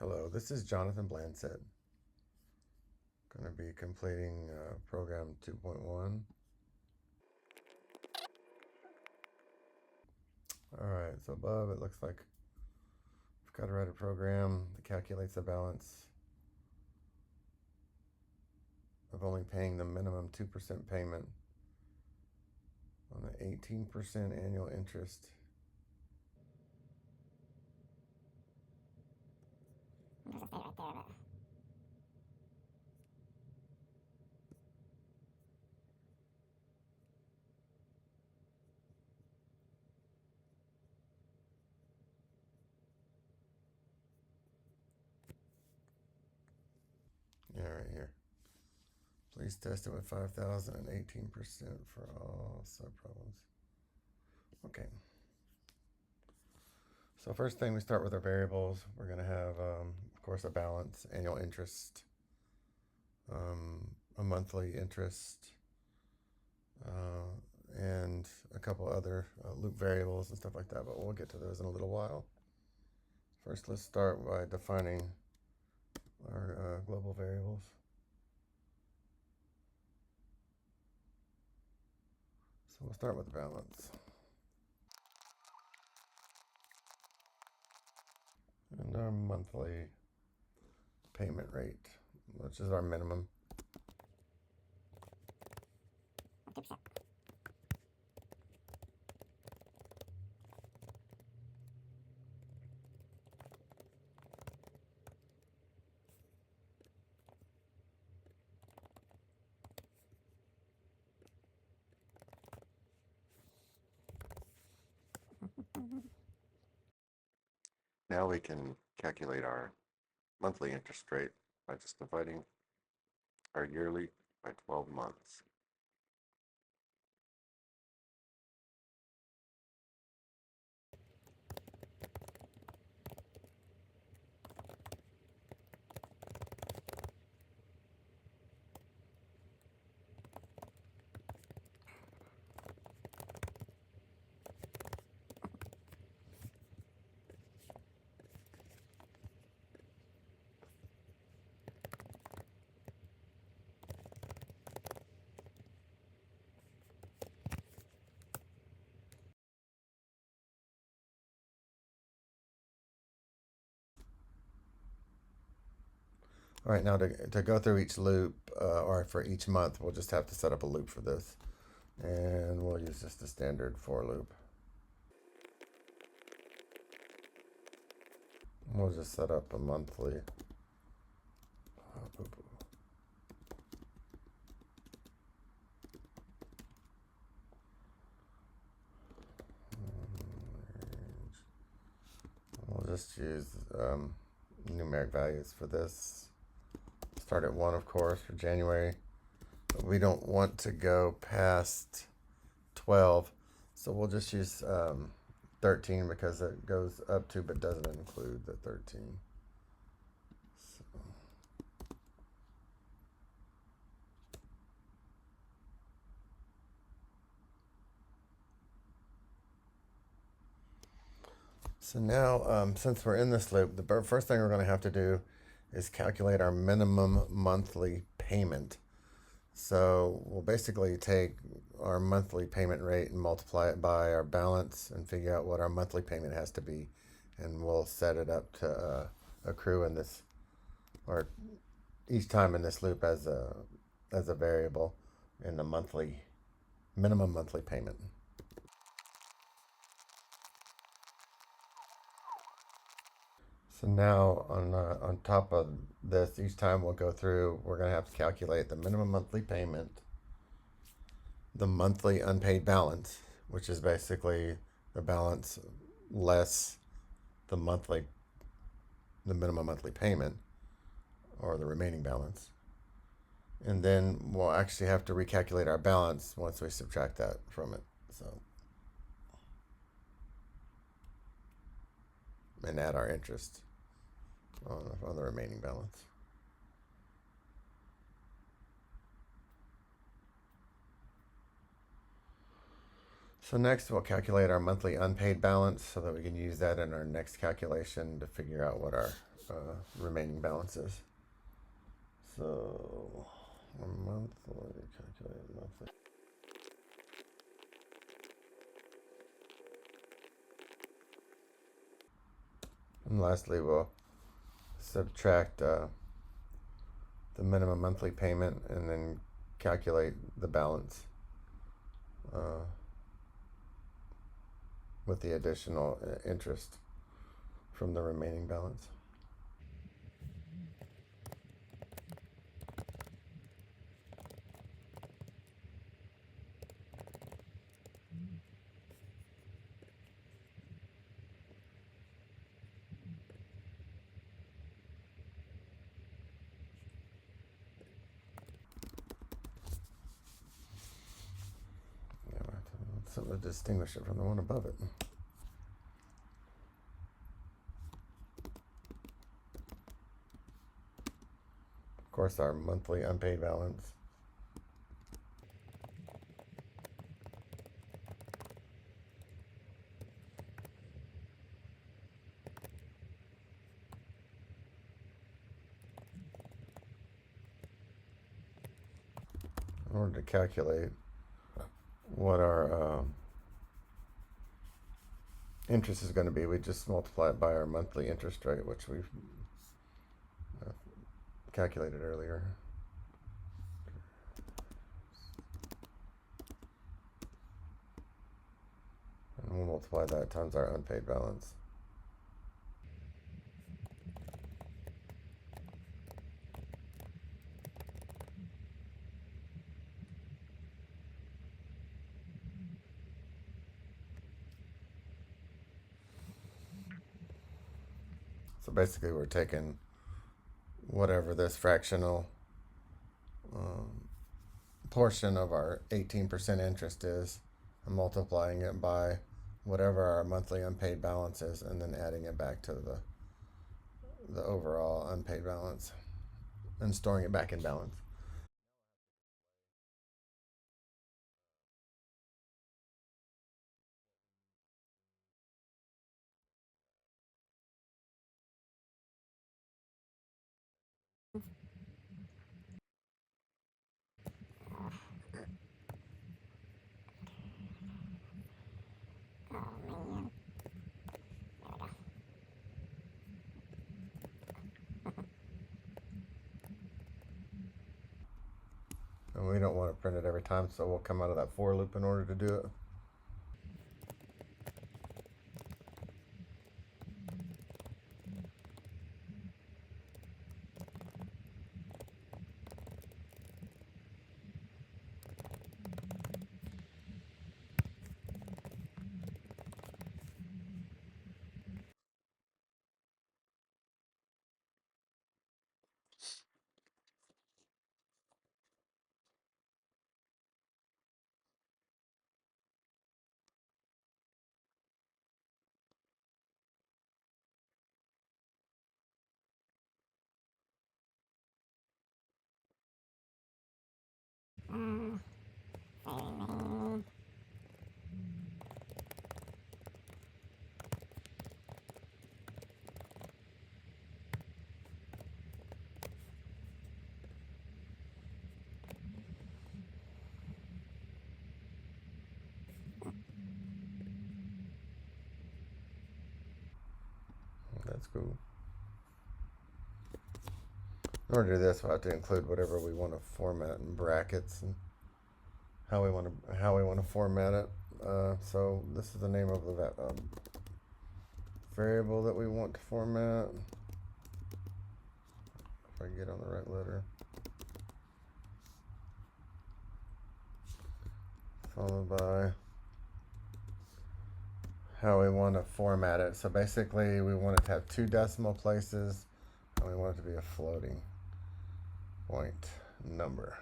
Hello, this is Jonathan Blanset. Going to be completing program 2.1. Alright, so above it looks like we've got to write a program that calculates the balance of only paying the minimum 2% payment on the 18% annual interest. It doesn't say right there, but Yeah, right here. Please test it with 5,000 and 18% for all subproblems. Okay. So first thing, we start with our variables. We're going to have, of course, a balance, annual interest, a monthly interest, and a couple other loop variables and stuff like that, but we'll get to those in a little while. First, let's start by defining our global variables. So we'll start with the balance. And our monthly payment rate, which is our minimum. 2%. Now we can calculate our monthly interest rate by just dividing our yearly by 12 months. All right, now to go through each loop, or for each month, we'll just have to set up a loop for this. And we'll use just the standard for loop. We'll just set up a monthly. We'll just use numeric values for this. Start at 1, of course, for January. But we don't want to go past 12, so we'll just use 13 because it goes up to but doesn't include the 13. So now, since we're in this loop, the first thing we're going to have to do is calculate our minimum monthly payment. So we'll basically take our monthly payment rate and multiply it by our balance and figure out what our monthly payment has to be. And we'll set it up to accrue in this, or each time in this loop as a variable in the minimum monthly payment. So now on top of this, each time we'll go through, we're going to have to calculate the minimum monthly payment, the monthly unpaid balance, which is basically the balance less the minimum monthly payment, or the remaining balance. And then we'll actually have to recalculate our balance once we subtract that from it. So, and add our interest on the remaining balance. So next we'll calculate our monthly unpaid balance so that we can use that in our next calculation to figure out what our remaining balances. So, a monthly, calculate monthly. And lastly, we'll subtract the minimum monthly payment and then calculate the balance with the additional interest from the remaining balance. Yeah, I have something to distinguish it from the one above it. Of course, our monthly unpaid balance. In order to calculate what our interest is going to be, we just multiply it by our monthly interest rate, which we've calculated earlier. And we'll multiply that times our unpaid balance. So basically we're taking whatever this fractional portion of our 18% interest is and multiplying it by whatever our monthly unpaid balance is, and then adding it back to the overall unpaid balance and storing it back in balance. Oh man. And we don't want to print it every time, so we'll come out of that for loop in order to do it. Saving. That's cool. In order to do this, we'll have to include whatever we want to format in brackets and how we want to format it. So this is the name of the variable that we want to format. If I can get on the right letter. Followed by how we want to format it. So basically we want it to have 2 decimal places, and we want it to be a floating point number.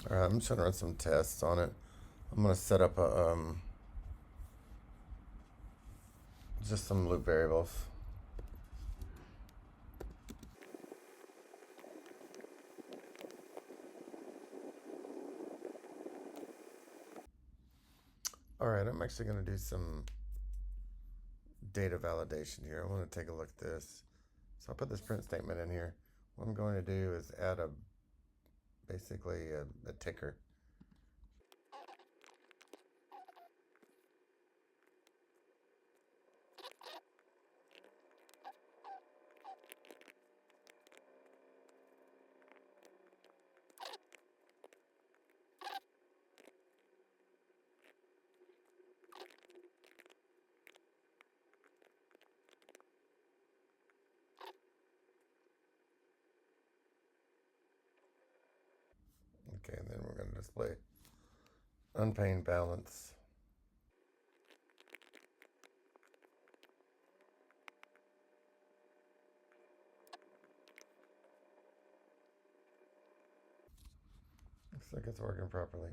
All right, I'm just gonna run some tests on it. I'm gonna set up a just some loop variables. All right, I'm actually going to do some data validation here. I want to take a look at this. So I'll put this print statement in here. What I'm going to do is add basically a ticker. Okay, and then we're going to display unpaid balance. Looks like it's working properly.